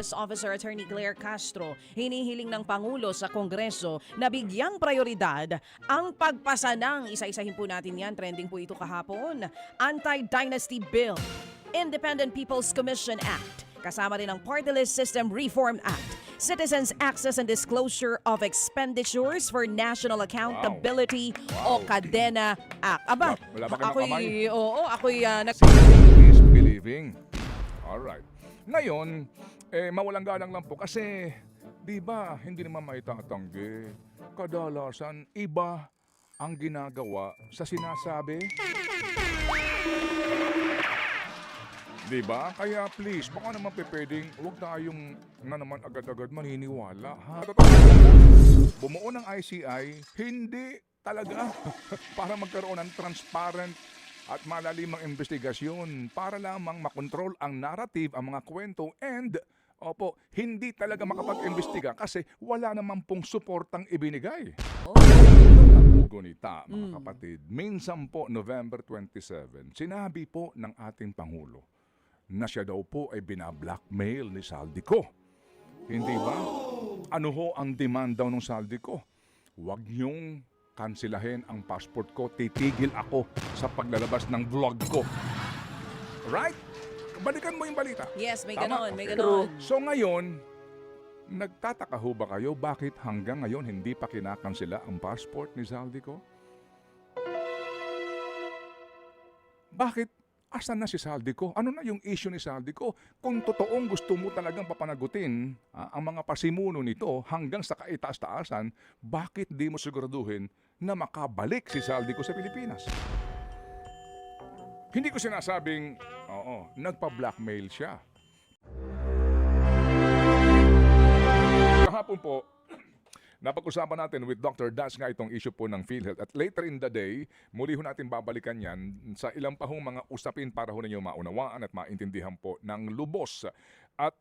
Press Officer Attorney Claire Castro, hinihiling ng Pangulo sa Kongreso na bigyang prioridad ang pagpasa ng, isa-isahin po natin yan, trending po ito kahapon, Anti-Dynasty Bill, Independent People's Commission Act, kasama rin ang Party List System Reform Act, Citizens Access and Disclosure of Expenditures for National Accountability o Kadena Act. Aba, Wala ba kayong kamay? ako'y Seeing is believing. Alright. Ngayon, mawalang galang lang po kasi, di ba, hindi naman maitatanggi. Kadalasan, iba ang ginagawa sa sinasabi. Di ba? Kaya please, baka naman pwedeng huwag tayong na naman agad-agad maniniwala. Ha? Bumuo ng ICI, hindi talaga para magkaroon ng transparent at malalimang investigasyon para lamang makontrol ang narrative, ang mga kwento, and hindi talaga makapag-imbestiga kasi wala naman pong suportang ibinigay. Gunita, mga kapatid, minsan po November 27, sinabi po ng ating Pangulo na siya daw po ay binablackmail ni Saldico. Hindi ba? Ano ho ang demand daw ng Saldico? Huwag niyong kansilahin ang passport ko, titigil ako sa paglalabas ng vlog ko. Right? Balikan mo yung balita. Yes, may Tama? ganon, may ganon. So ngayon, nagtataka ho ba kayo bakit hanggang ngayon hindi pa kinakansela ang passport ni Saldico? Bakit? Asan na si Saldico? Ano na yung issue ni Saldico? Kung totoong gusto mo talagang papanagutin ang mga pasimuno nito hanggang sa kaitaas-taasan, bakit di mo siguraduhin na makabalik si Saldico sa Pilipinas? Hindi ko sinasabing, nagpa-blackmail siya. Kahapon po, napag-usapan natin with Dr. Das nga itong issue po ng PhilHealth. At later in the day, muli ho natin babalikan yan sa ilang pa hong mga usapin para ho ninyo maunawaan at maintindihan po ng lubos. At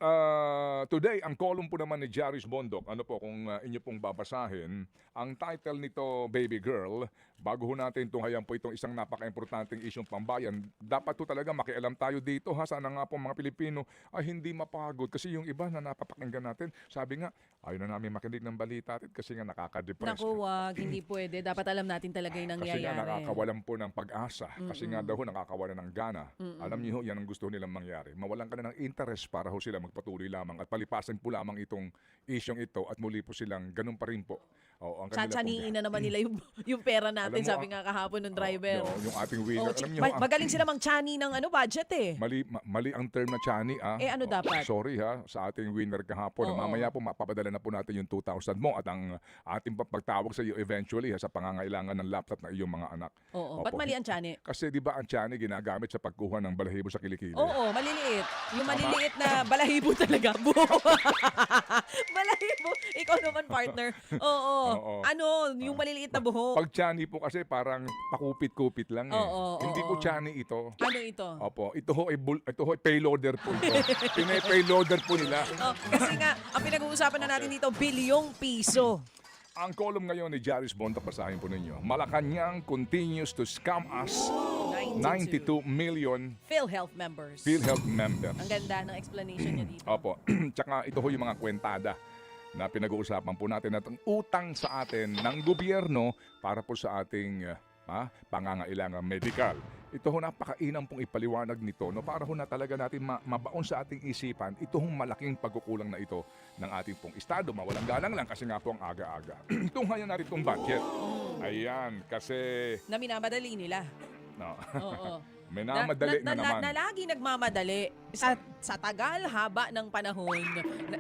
today, ang column po naman ni Jaris Bondok, ano po kung inyo pong babasahin, ang title nito, Baby Girl, bago ho natin tunghayan po itong isang napaka-importanting isyong pambayan, dapat po talaga makialam tayo dito. Sana nga po mga Pilipino ay hindi mapagod. Kasi yung iba na napapakinggan natin, sabi nga, ayaw na namin makinig ng balita kasi nga nakaka-depress. Naku, wag, hindi pwede. Dapat alam natin talaga yung nangyayari. Kasi nga nakakawalan po ng pag-asa. Kasi nga daw nakakawalan ng gana. Alam niyo, yan ang gusto nilang mangyari. Mawalan ka na ng interest para ho sila magpatuloy lamang at palipasin po lamang itong isyong ito at muli po silang ganun pa rin po. Ang Tsatsaniin na naman nila yung pera natin, Alam mo, sabi nga kahapon ng driver. yung ating winner. Alam niyo, Magaling sila mang-tsani ng budget eh. mali ang term na tsani. Ano dapat? Sorry sa ating winner kahapon. Mamaya po mapapadala na po natin yung 2,000 mo at ang ating pagtawag sa iyo eventually sa pangangailangan ng laptop ng iyong mga anak. Ba't mali ang tsani? Kasi di ba ang tsani ginagamit sa pagkuha ng balahibo sa kilikili? Oo, maliliit. Yung maliliit na balahibo talaga. Balahibo. Ikaw naman, partner. Oo. Ano, yung maliliit na buhok. Pag tsani po kasi parang pakupit-kupit lang eh. Hindi po tsani ito. Ano ito? Opo, ito ho ay payloader po ito. Payloader po nila. Kasi nga, ang pinag-uusapan na natin dito, bilyong piso. Ang column ngayon ni Jaris Bonta, basahin po ninyo. Malacanang continues to scam us 92 million PhilHealth members. PhilHealth members. Ang ganda ng explanation niya dito. Opo. Tsaka ito ho yung mga kwentada na pinag-uusapan po natin at ang utang sa atin ng gobyerno para po sa ating pangangailangan medical. Ito ho napakainam pong ipaliwanag nito para ho na talaga natin mabaon sa ating isipan ito hong malaking pagkukulang na ito ng ating pong estado. Mawalang galang lang kasi nga po ang aga-aga. Tunghayan natin itong budget. Ayan, kasi Na minamadali nila. no. Oo. May namadali na naman. Na lagi nagmamadali. Sa tagal, haba ng panahon,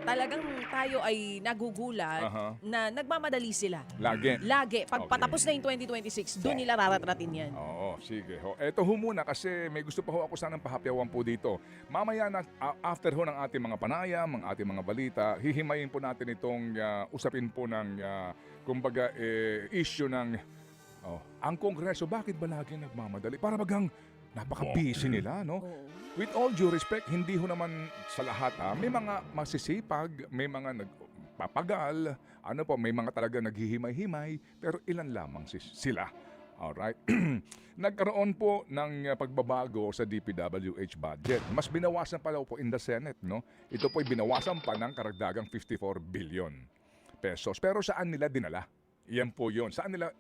talagang tayo ay nagugulat na nagmamadali sila. Lagi. Pag patapos na yung 2026, doon nila raratratin yan. Oo, sige. Eto ho muna kasi may gusto pa ho ako sanang pahapyawan po dito. Mamaya na, after ho ng ating mga panayam, ang ating mga balita, hihimayin po natin itong usapin po ng, kumbaga, issue ng, ang Kongreso, bakit ba lagi nagmamadali? Para bagang napaka-busy nila, no? With all due respect, hindi ho naman sa lahat, may mga masisipag, may mga nagpapagal, may mga talaga naghihimay-himay, pero ilan lamang sila. Alright. Nagkaroon po ng pagbabago sa DPWH budget. Mas binawasan pa daw po in the Senate, no? Ito po ay binawasan pa ng karagdagang 54 billion pesos. Pero saan nila dinala? Yan po yun. Saan nila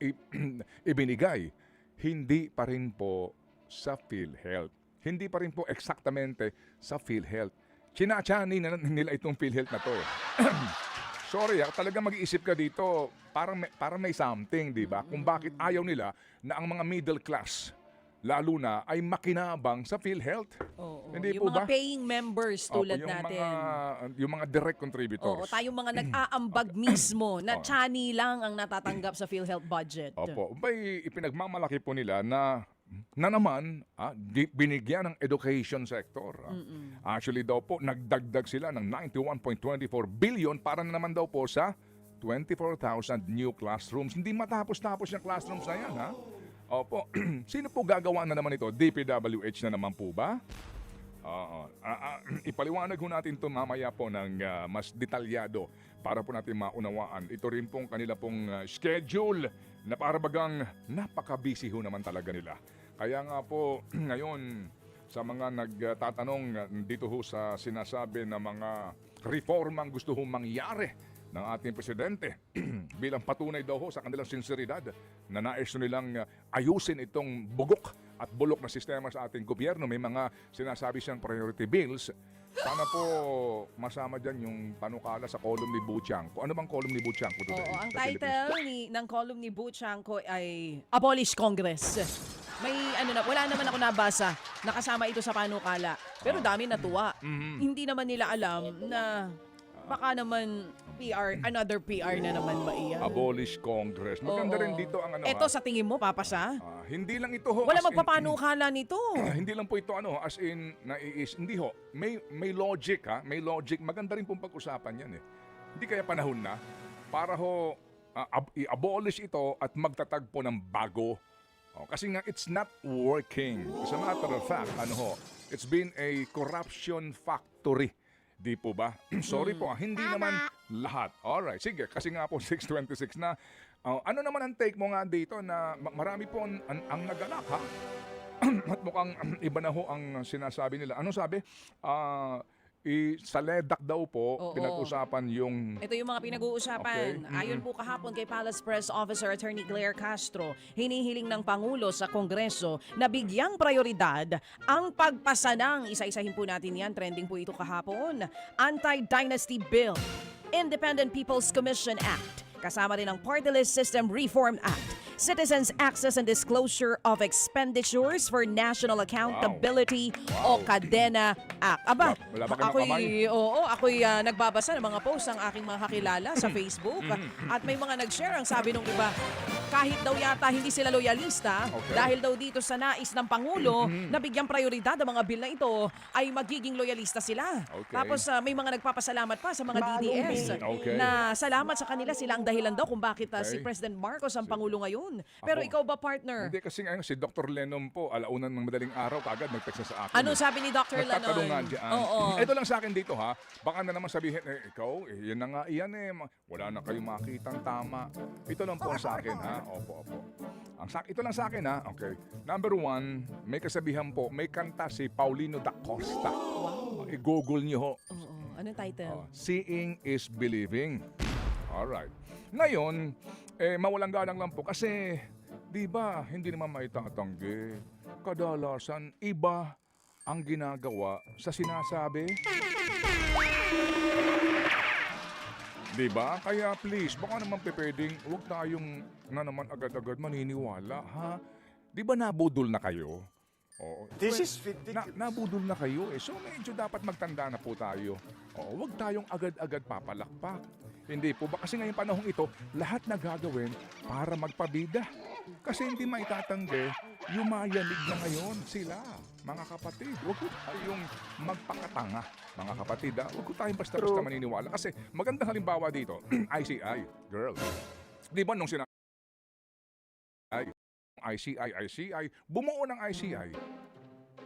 ibinigay? Hindi pa rin po sa PhilHealth. Hindi pa rin po eksaktamente sa PhilHealth. Chinatsani na nila itong PhilHealth na to. Sorry, talagang mag-iisip ka dito, parang may something, di ba? Kung bakit ayaw nila na ang mga middle class, lalo na, ay makinabang sa PhilHealth. Oo. Hindi Yung po mga ba? paying members tulad Opo, natin. Yung mga direct Oo, contributors. tayong mga nag-aambag mismo na tsani lang ang natatanggap sa PhilHealth budget. Opo, ba'y ipinagmamalaki po nila na naman binigyan ng education sector. Actually daw po, nagdagdag sila ng 91.24 billion para na naman daw po sa 24,000 new classrooms. Hindi matapos-tapos yung classrooms na yan, ha? Opo, sino po gagawa na naman ito? DPWH na naman po ba? Ipaliwanag ho natin ito mamaya po ng mas detalyado para po natin maunawaan. Ito rin pong kanila pong schedule na para bagang napaka-busy ho naman talaga nila. Kaya nga po ngayon sa mga nagtatanong dito ho sa sinasabi na mga reformang gusto ho mangyari ng ating presidente bilang patunay daw ho sa kanilang sinseridad na nais nilang ayusin itong bugok at bulok na sistema sa ating gobyerno. May mga sinasabi siyang priority bills. Sana po masama dyan yung panukala sa column ni Buchanko. Ano bang column ni Buchanko today? Oo, ang sa Philippines? title ng column ni Buchanko ay Abolish Congress. May wala naman ako nabasa. Nakasama ito sa panukala. Pero dami natuwa. Hindi naman nila alam na baka naman another PR na naman ba iyan? Abolish Congress. Maganda Oo. rin dito ang Ito sa tingin mo, papasa? hindi lang ito ho. Wala as in- magpapanukala nito. hindi lang po ito as in naiis. Hindi ho. May logic ha. May logic. Maganda rin pong pag-usapan yan eh. Hindi kaya panahon na para ho i-abolish ito at magtatagpo ng bago. Kasi nga it's not working. As a matter of fact, it's been a corruption factory. Di po ba? Sorry po, hindi naman lahat. Alright, sige. Kasi nga po 6:26 na. Ano naman ang take mo nga dito na marami po ang naganap ha? At mukhang iba na ho ang sinasabi nila. Ano sabi? Sa LEDAC daw po, Oo. pinag-usapan yung... Ito yung mga pinag-uusapan. Okay. Ayon po kahapon kay Palace Press Officer Attorney Claire Castro, hinihiling ng Pangulo sa Kongreso na bigyang prioridad ang pagpasa ng, isa-isahin po natin yan, trending po ito kahapon, Anti-Dynasty Bill, Independent People's Commission Act, kasama rin ang Party List System Reform Act, Citizens Access and Disclosure of Expenditures for National Accountability o Kadena Act. Aba, Wala ba kayong kamay? ako'y nagbabasa ng mga posts ng aking mga kakilala sa Facebook at may mga nag-share ang sabi nung iba, kahit daw yata hindi sila loyalista dahil daw dito sa nais ng Pangulo na bigyang prioridad ang mga bill na ito ay magiging loyalista sila. Okay. Tapos may mga nagpapasalamat pa sa mga DDS Okay. na salamat sa kanila, sila ang dahilan daw kung bakit si Okay. President Marcos ang Pangulo ngayon. Pero Ako. ikaw ba, partner? Hindi kasi ngayon si Dr. Lennon po, alaunan ng madaling araw, kagad nag-text na sa akin. Ano sabi ni Dr. Nagtatanungan Lanon? dyan. Oo. Ito lang sa akin dito ha. Baka na naman sabihin, ikaw, yan na nga iyan eh. Wala na kayong makitang tama. Ito lang po ang sa akin ha. Opo. Ito lang sa akin ha. Okay. Number one, may kasabihan po, may kanta si Paulino da Costa. Wow. I-google niyo ho. Oo. Anong title? Seeing is believing. Alright. Ngayon, mawalang galang lang po kasi, di ba, hindi naman maitatanggi. Kadalasan, iba ang ginagawa sa sinasabi. Di ba? Kaya please, baka naman pwedeng, huwag tayong na naman agad-agad maniniwala, ha? Di ba nabudol na kayo? Oo. This is ridiculous. Nabudol na kayo eh. So medyo dapat magtanda na po tayo. Oo, huwag tayong agad-agad papalakpak. Hindi po ba? Kasi ngayong panahong ito, lahat na gagawin para magpabida. Kasi hindi maitatanggi, yumayanig na ngayon sila, mga kapatid. Huwag ko tayong magpakatanga, mga kapatid. Huwag ko tayong basta-basta maniniwala. Kasi magandang halimbawa dito, ICI, girl. Di ba nung ICI, bumuo ng ICI.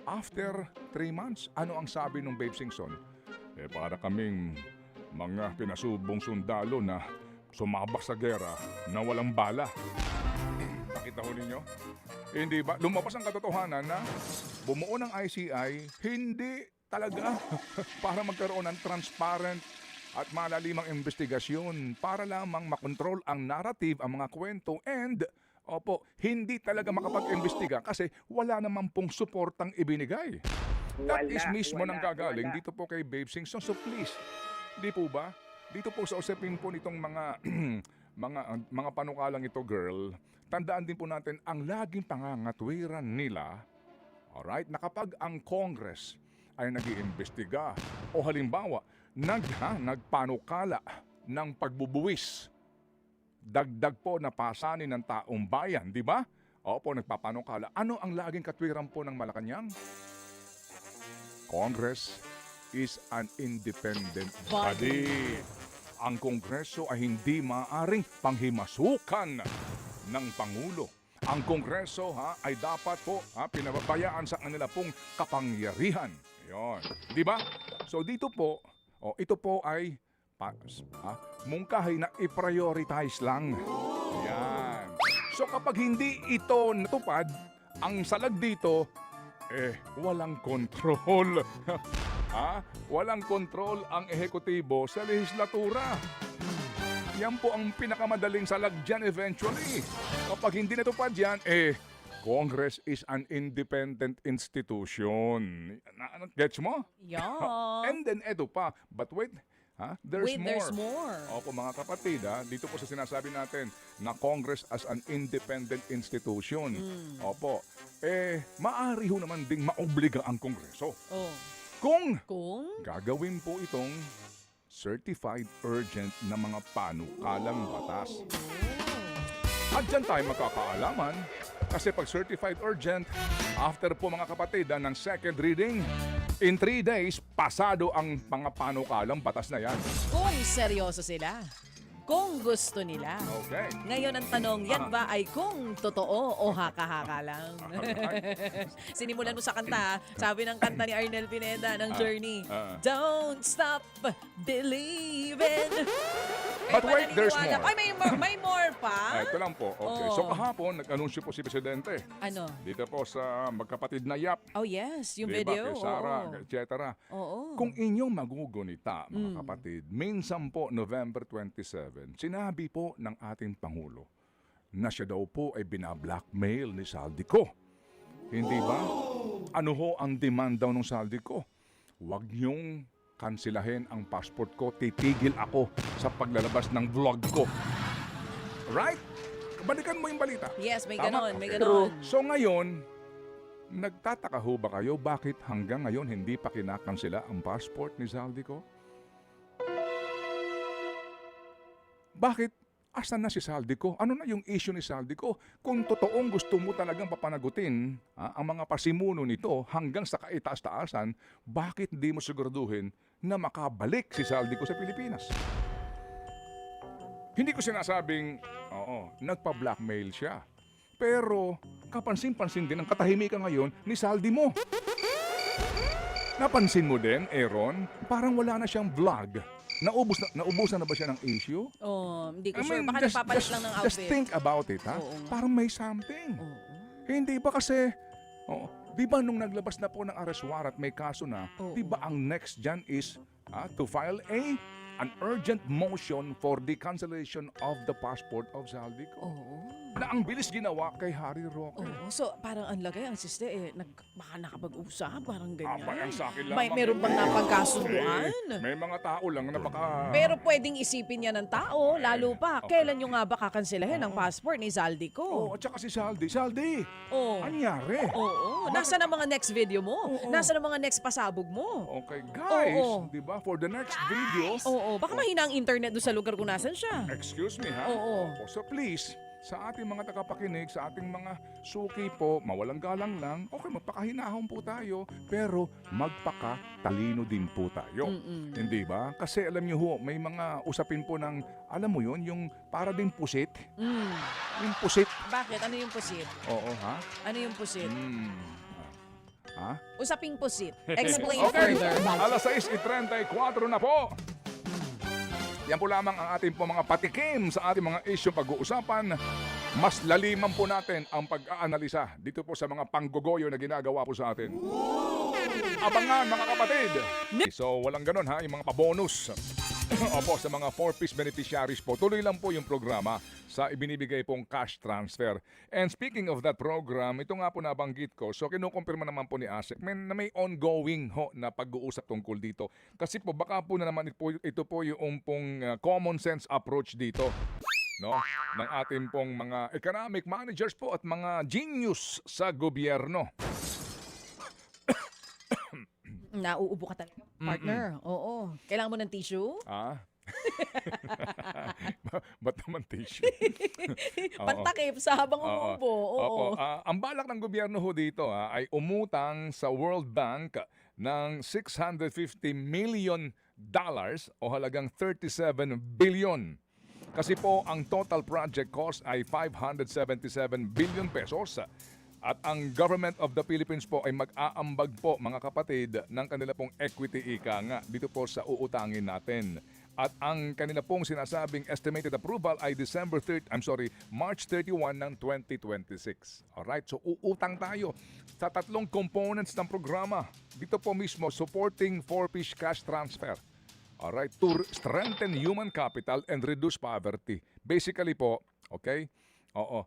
After 3 months, ano ang sabi ng Babe Singson? Para kaming mga pinasubong sundalo na sumabak sa gera na walang bala. Kita ho ninyo? Hindi ba? Lumabas ang katotohanan na bumuo ng ICI, hindi talaga para magkaroon ng transparent at malalimang investigasyon para lamang makontrol ang narrative, ang mga kwento, and hindi talaga makapag-imbestiga kasi wala naman pong suportang ibinigay. That is mismo nang gagaling dito po kay Babe Sing. So please, di po ba? Dito po sa usapin po nitong mga mga panukalang ito, girl, tandaan din po natin ang laging pangangatwiran nila, alright, na kapag ang Congress ay nag-iimbestiga o halimbawa, nagpanukala ng pagbubuwis, dagdag po na pasanin ng taong bayan, di ba? Opo, nagpapanukala. Ano ang laging katwiran po ng Malacanang? Congress is an independent body. Ang Kongreso ay hindi maaaring panghimasukan ng Pangulo. Ang Kongreso ay dapat po pinababayaan sa kanila pong kapangyarihan. Yon. Di ba? So dito po, ito po ay mungkahi na i-prioritize lang. Yan. So kapag hindi ito natupad, ang salag dito, walang kontrol. Walang kontrol ang ehekutibo sa lehislatura. Yan po ang pinakamadaling salag dyan eventually. Kapag hindi natupad yan, Congress is an independent institution. Gets mo? Yeah. And then eto pa. But wait, there's more. There's more. Opo mga kapatid, dito po sa sinasabi natin na Congress as an independent institution. Opo. Maaari ho naman ding maobliga ang Kongreso. Kung gagawin po itong certified urgent na mga panukalang batas. At dyan tayo magkakaalaman kasi pag certified urgent, after po mga kapatid ng second reading, in 3 days, pasado ang mga panukalang batas na yan. Kung seryoso sila. Kung gusto nila. Okay. Ngayon ang tanong, yan ba ay kung totoo o haka-haka lang? Sinimulan mo sa kanta, sabi ng kanta ni Arnel Pineda ng Journey, Don't stop believing. But wait, there's more. Ay, may more pa? Ito lang po. Okay. So kahapon, nag-anunsyo po si Presidente. Ano? Dito po sa magkapatid na Yap. Oh yes, yung Diba? video. Kay Sarah, etc. Oo. Kung inyong magugunita, mga kapatid, minsan po November 27, sinabi po ng ating Pangulo na siya daw po ay binablackmail ni Saldico. Hindi ba? Ano ho ang demand daw ng Saldico? Huwag niyong kansilahin ang passport ko, titigil ako sa paglalabas ng vlog ko. Right? Balikan mo yung balita. Yes, may Tama? ganon, may Okay. ganon. So ngayon, nagtataka ho ba kayo bakit hanggang ngayon hindi pa kinakansela ang passport ni Saldico? Bakit? Asan na si Saldico? Ano na yung issue ni Saldico? Kung totoong gusto mo talagang papanagutin ang mga pasimuno nito hanggang sa kaitaas-taasan, bakit di mo siguraduhin na makabalik si Saldico sa Pilipinas? Hindi ko sinasabing, nagpa-blackmail siya. Pero kapansin-pansin din ang katahimikan ngayon ni Saldi mo. Napansin mo din, Aaron, parang wala na siyang vlog. Naubusan na ba siya ng issue? Hindi ko sure. Baka nagpapalit lang ng outfit. Just think about it, ha? Oo. Parang may something. Hindi ba kasi, di ba nung naglabas na po ng arrest warrant, may kaso na, di ba ang next dyan is to file an urgent motion for the cancellation of the passport of Saldico. Na ang bilis ginawa kay Harry Roque. So parang ang lagay, ang siste, baka nakapag-usap, parang ganyan. Ang sa akin May lamang meron bang yun. napagkasunduan? May mga tao lang na baka... Pero pwedeng isipin niya ng tao, lalo pa, okay. kailan nyo nga ba kakanselahin ang passport ni Zaldico? at saka si Saldi, anyari? Nasa na mga next video mo? Nasa na mga next pasabog mo? Okay, guys, di ba? For the next video, Baka mahina ang internet doon sa lugar kung nasan siya. excuse me ha? Oo. So please, sa ating mga tagapakinig, sa ating mga suki po, mawalang galang lang, okay, magpakahinahon po tayo, pero magpakatalino din po tayo. Hindi ba? Kasi alam niyo ho, may mga usapin po ng, alam mo yun, yung para din pusit. Yung pusit. Bakit? Ano yung pusit? Oo, ha? Ano yung pusit? Ha? Usaping pusit. Explain Okay, further. alas 6:34 na po. Yan po lamang ang ating po mga patikim sa ating mga isyong pag-uusapan mas laliman po natin ang pag-aanalisa dito po sa mga panggogoyo na ginagawa po sa atin. Abangan mga kapatid! So walang ganun ha, yung mga pabonus. Opo, sa mga 4-piece beneficiaries po, tuloy lang po yung programa sa ibinibigay pong cash transfer. And speaking of that program, ito nga po nabanggit ko, so kinukumpirma naman po ni ASEC na may ongoing ho na pag-uusap tungkol dito. Kasi po baka po na naman ito po yung pong common sense approach dito, no, ng ating pong mga economic managers po at mga genius sa gobyerno. Nauubo ka talaga, partner. Oo. Kailangan mo ng tissue? Ah? Ba't naman tissue? Oo. Pantakip sa habang umuubo. Oo. Opo. Ang balak ng gobyerno ho dito ay umutang sa World Bank ng $650 million o halagang 37 billion. Kasi po ang total project cost ay 577 billion pesos. At ang Government of the Philippines po ay mag-aambag po mga kapatid ng kanila pong equity ika nga dito po sa uutangin natin. At ang kanila pong sinasabing estimated approval ay March 31 ng 2026. Alright, so uutang tayo sa tatlong components ng programa. Dito po mismo, supporting 4-piece cash transfer. Alright, to strengthen human capital and reduce poverty. Basically po, okay? Oo.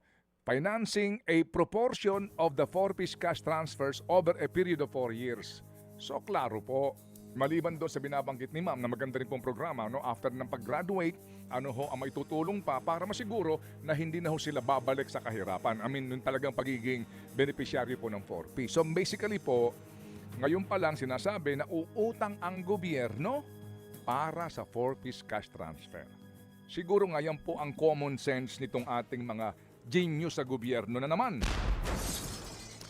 Financing a proportion of the 4-piece cash transfers over a period of 4 years. So klaro po, maliban doon sa binabanggit ni ma'am na maganda rin pong programa, no, after ng pag-graduate, ang may tutulong pa para masiguro na hindi na ho sila babalik sa kahirapan. Yung talagang pagiging beneficiary po ng 4P. So basically po, ngayon pa lang sinasabi na uutang ang gobyerno para sa 4-piece cash transfer. Siguro ngayon po ang common sense nitong ating mga genius sa gobyerno na naman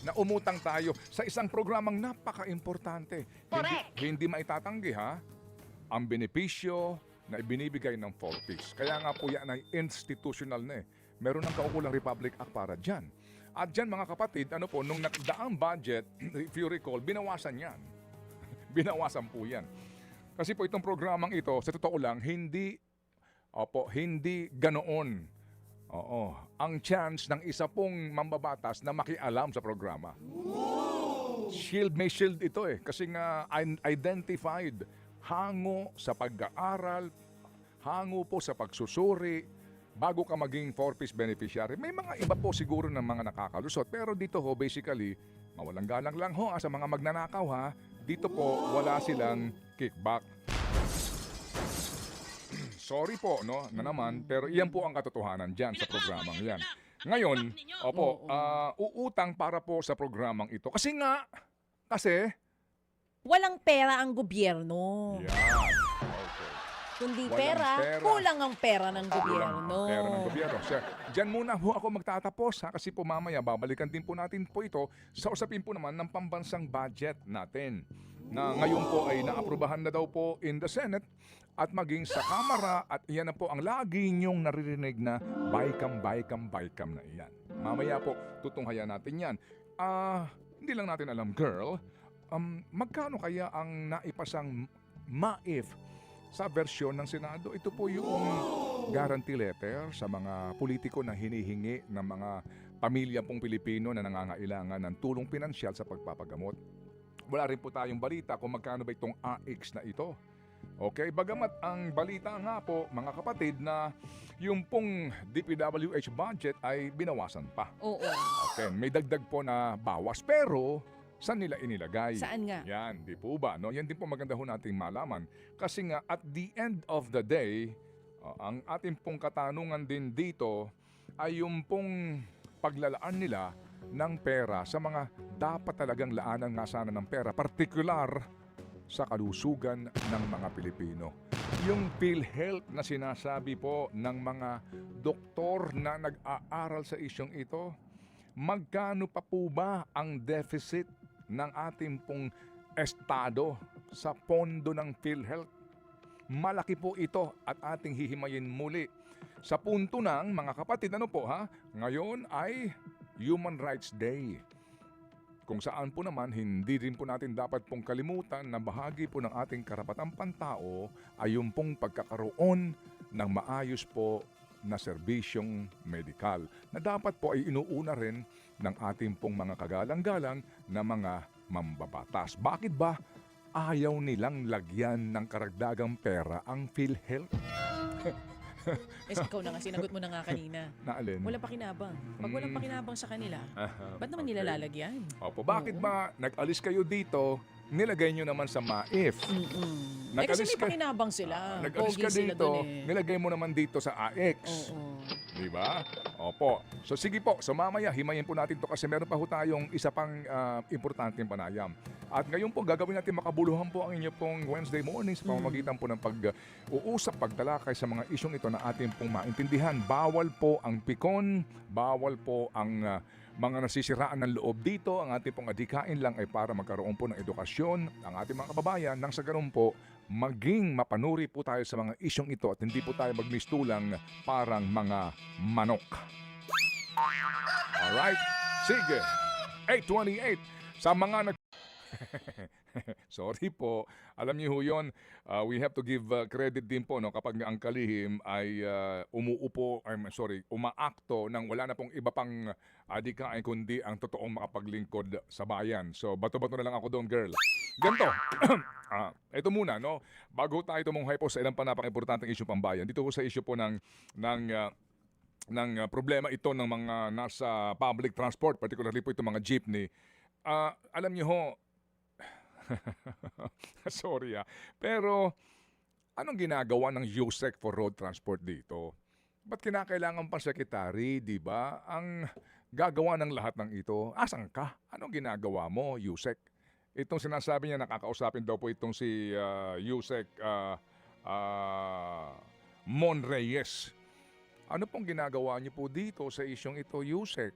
na umutang tayo sa isang programang napaka-importante. Hindi maitatanggi ha, ang benepisyo na ibinibigay ng 4-piece. Kaya nga po yan ay institutional na eh. Meron ng kaukulang Republic Act para dyan. At dyan mga kapatid, nung nakdaang budget, if you recall, binawasan yan. Binawasan po yan. Kasi po itong programang ito, sa totoo lang, hindi ganoon. Oo, ang chance ng isa pong mambabatas na makialam sa programa. May shield ito eh, kasi nga identified hango sa pag-aaral, hango po sa pagsusuri, bago ka maging 4-piece beneficiary. May mga iba po siguro ng mga nakakalusot, pero dito ho, basically, mawalang galang lang ho sa mga magnanakaw ha, dito po wala silang kickback. Sorry po, no, na naman, pero iyan po ang katotohanan dyan sa programang yan. Ngayon, uutang para po sa programang ito. Kasi walang pera ang gobyerno. yan. Okay. Kundi Walang pera, pera. kulang ang pera ng Kulang gobyerno. ang pera ng gobyerno. Sir, dyan muna ho ako magtatapos ha, kasi po mamaya babalikan din po natin po ito sa usapin po naman ng pambansang budget natin na ngayon po ay naaprubahan na daw po in the Senate at maging sa Kamara at iyan na po ang lagi niyong naririnig na baykam na iyan. Mamaya po tutunghayan natin yan. Hindi lang natin alam, girl, magkano kaya ang naipasang MAIF sa versyon ng Senado? Ito po yung guarantee letter sa mga politiko na hinihingi ng mga pamilya pong Pilipino na nangangailangan ng tulong pinansyal sa pagpapagamot. Wala rin po tayong balita kung magkano ba itong AX na ito. Okay, bagamat ang balita nga po mga kapatid na yung pong DPWH budget ay binawasan pa. Oo. Okay, may dagdag po na bawas pero saan nila inilagay? Saan nga? Yan, di po ba? No? Yan din po maganda ho nating malaman. Kasi nga at the end of the day, ang ating pong katanungan din dito ay yung pong paglalaan nila ng pera sa mga dapat talagang laanan nga sana ng pera, partikular sa kalusugan ng mga Pilipino. Yung PhilHealth na sinasabi po ng mga doktor na nag-aaral sa isyong ito, magkano pa po ba ang deficit ng ating pong estado sa pondo ng PhilHealth? Malaki po ito at ating hihimayin muli. Sa punto ng mga kapatid, ngayon ay Human Rights Day. Kung saan po naman, hindi rin po natin dapat pong kalimutan na bahagi po ng ating karapatang pantao ay yung pong pagkakaroon ng maayos po na serbisyong medikal na dapat po ay inuuna rin ng ating pong mga kagalang-galang na mga mambabatas. Bakit ba ayaw nilang lagyan ng karagdagang pera ang PhilHealth? Ikaw na nga, sinagot mo na nga kanina. Na alin? Walang pakinabang. Pag walang pakinabang sa kanila, ba't naman nila lalagyan? Opo, bakit ba nag-alis kayo dito, nilagay nyo naman sa MAIF? Kasi may pakinabang sila. Nag-alis Pogi ka sila dito, dun eh. nilagay mo naman dito sa AX. Oo. Di ba? Opo. So sige po, so mamaya himayin po natin to kasi meron pa ho tayong isa pang importanteng panayam. At ngayon po gagawin natin makabuluhan po ang inyo pong Wednesday morning sa pamamagitan po ng pag-uusap, pagtalakay sa mga isyong ito na ating pong maintindihan. Bawal po ang pikon, bawal po ang mga nasisiraan ng loob dito. Ang ating pong adhikain lang ay para magkaroon po ng edukasyon ang ating mga kababayan nang sa ganun po maging mapanuri po tayo sa mga isyong ito at hindi po tayo magmistulang parang mga manok. Alright? Sige. 8:28 sa mga Sorry po. Alam niyo ho yun, we have to give credit din po no, kapag ang kalihim ay umaakto nang wala na pong iba pang adikain kundi ang totoong makapaglingkod sa bayan. So, bato-bato na lang ako doon, girl. Ganito. Ito muna, no? Bago tayo tumunghay po sa ilang panapang-importanteng issue pang bayan, dito po sa issue po ng problema ito ng mga nasa public transport, particularly po itong mga jeepney. Alam niyo ho, sorry pero anong ginagawa ng USEC for road transport dito? Ba't kinakailangan pa secretary, di ba? Ang gagawa ng lahat ng ito, asan ka? Anong ginagawa mo, USEC? Itong sinasabi niya, nakakausapin daw po itong si USEC Mon Reyes. Ano pong ginagawa niyo po dito sa isyong ito, USEC?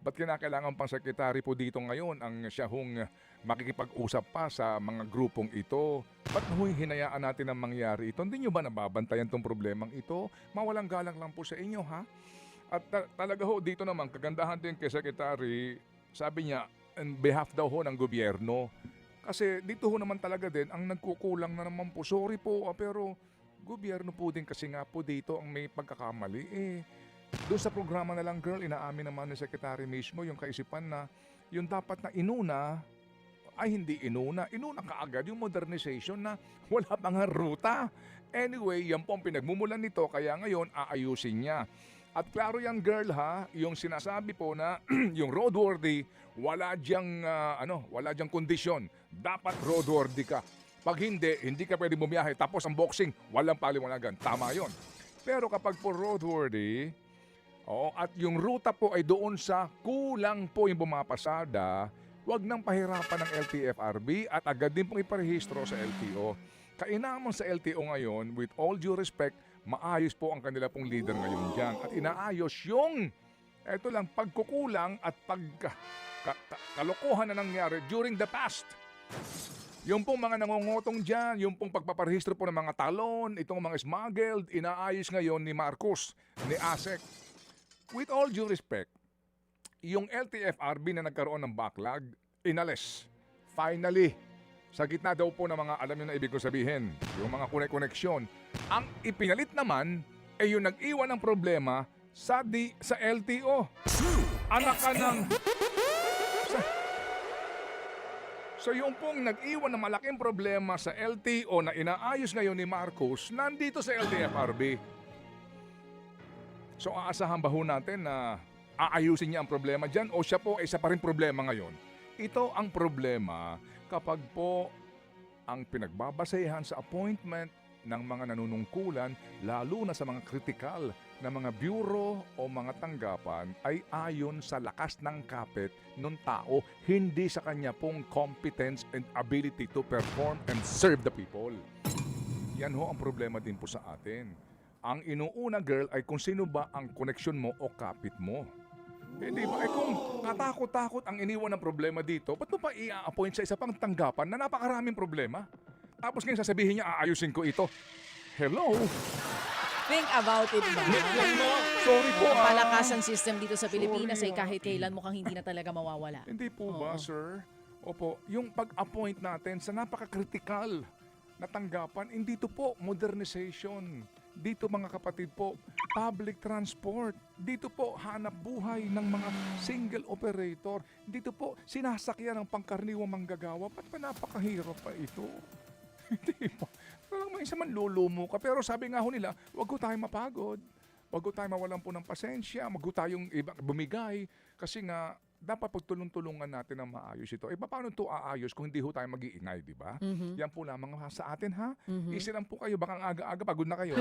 Ba't kinakailangan pang sekretary po dito ngayon ang siya hong makikipag-usap pa sa mga grupong ito? Ba't hinayaan natin ang mangyari ito? Hindi nyo ba nababantayan tong problemang ito? Mawalang galang lang po sa inyo, ha? At talaga ho, dito naman, kagandahan din kay Secretary, sabi niya, on behalf daw ho ng gobyerno. Kasi dito ho naman talaga din, ang nagkukulang na naman po. Sorry po, pero gobyerno po din kasi nga po dito ang may pagkakamali. Doon sa programa na lang, girl, inaamin naman ni Secretary mismo yung kaisipan na yung dapat na inuna ay hindi inuna. Inuna kaagad yung modernization na wala pang ruta. Anyway, yan po ang pinagmumulan nito kaya ngayon aayusin niya. At klaro yan, girl, ha, yung sinasabi po na yung roadworthy, wala diyang kondisyon. Dapat roadworthy ka. Pag hindi ka pwede bumiyahe. Tapos ang boxing, walang paliwanagan. Tama yon. Pero kapag po roadworthy, at yung ruta po ay doon sa kulang po yung bumapasada, wag nang pahirapan ng LTFRB at agad din pong iparehistro sa LTO. Kainamon sa LTO ngayon, with all due respect, maayos po ang kanila pong leader ngayon dyan. At inaayos yung, pagkukulang at kalokohan na nangyari during the past. Yung pong mga nangungutong dyan, yung pong pagpaparehistro po ng mga talon, itong mga smuggled, inaayos ngayon ni Marcos, ni ASEC. With all due respect, yung LTFRB na nagkaroon ng backlog, inalis. Finally, sa gitna daw po ng mga alam nyo na ibig ko sabihin, yung mga koneksyon, ang ipinalit naman ay yung nag-iwan ng problema sa LTO. Anak ka ng... So yung pong nag-iwan ng malaking problema sa LTO na inaayos ngayon ni Marcos, nandito sa LTFRB. So aasahan ba ho natin na aayusin niya ang problema dyan o siya po ay isa pa rin problema ngayon? Ito ang problema kapag po ang pinagbabasehan sa appointment ng mga nanunungkulan, lalo na sa mga kritikal na mga bureau o mga tanggapan ay ayon sa lakas ng kapit ng tao, hindi sa kanya pong competence and ability to perform and serve the people. Yan ho ang problema din po sa atin. Ang inuuna, girl, ay kung sino ba ang koneksyon mo o kapit mo. Di ba? Kung katakot-takot ang iniwan ng problema dito, ba't mo pa i-appoint sa isa pang tanggapan na napakaraming problema? Tapos ngayon sasabihin niya, aayusin ko ito. Hello? Think about it ba? Sorry po. Ang palakasan system dito sa Pilipinas ay kahit kailan mukhang hindi na talaga mawawala. Hindi po ba, sir? Opo, yung pag-appoint natin sa napaka-critical na tanggapan, hindi to po modernization. Dito mga kapatid po, public transport. Dito po, hanap buhay ng mga single operator. Dito po, sinasakyan ng pangkaraniwang manggagawa. Ba't pa napakahirap pa ito? Hindi po. Parang may isa man lulumo ka. Pero sabi nga ho nila, wag ko tayong mapagod. Wag ko tayong mawalan po ng pasensya. Wag ko tayong bumigay. Kasi nga, dapat pagtulong-tulungan natin ng maayos ito. Paano ito aayos kung hindi ho tayo mag-iingay, di ba? Yan po lamang sa atin, ha? Easy lang po kayo. Baka ang aga-aga, pagod na kayo.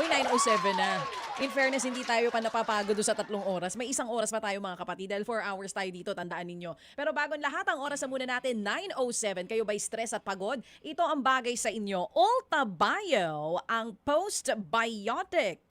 Uy, 9:07 na. In fairness, hindi tayo pa napapagod doon sa 3 oras. May 1 oras pa tayo mga kapatid dahil 4 hours tayo dito, tandaan ninyo. Pero bago ang lahat, ang oras na muna natin, 9:07. Kayo ba'y stress at pagod? Ito ang bagay sa inyo. Ulta Bio, ang postbiotic.